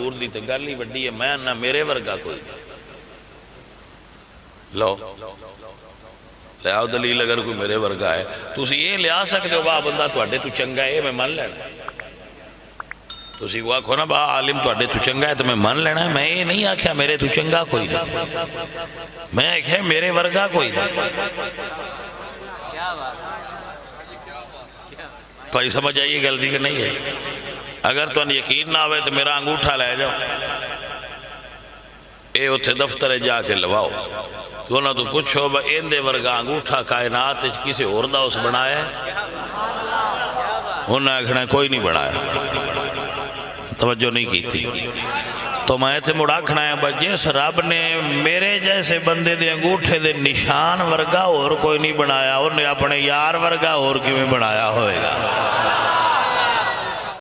हजूर दी तो गल ही वड्डी है। मैं ना मेरे वर्गा कोई लो लियाओ दलील अगर कोई मेरे वर्गा है। तुम ये लिया सकते हो वाह बंदा तुहाडे तो चंगा है मैं मान लेना। तुम आखो ना वाह आलिम तुहाडे तो चंगा है तो मैं मान लेना। मैं ये नहीं आख्या मेरे तो चंगा कोई नहीं, मैं आख्या मेरे वर्गा कोई नहीं। भाई समझ आइए गलती कि नहीं है। अगर तुम यकीन ना आवे तो मेरा अंगूठा ले जाओ, ये उत्थे दफ्तर जाके लवाओ तो उन्होंने तो पूछो इंदे वर्गा अंगूठा कायनात किसी होर दा उस बनाया? उन्हें आखना कोई नहीं बनाया। तवज्जो नहीं की थी। तो मैं इतने मुड़ आखना है जिस रब ने मेरे जैसे बंदे दे अंगूठे दे निशान वर्गा और कोई नहीं बनाया, उन्हें अपने यार वर्गा और किवें बनाया होएगा।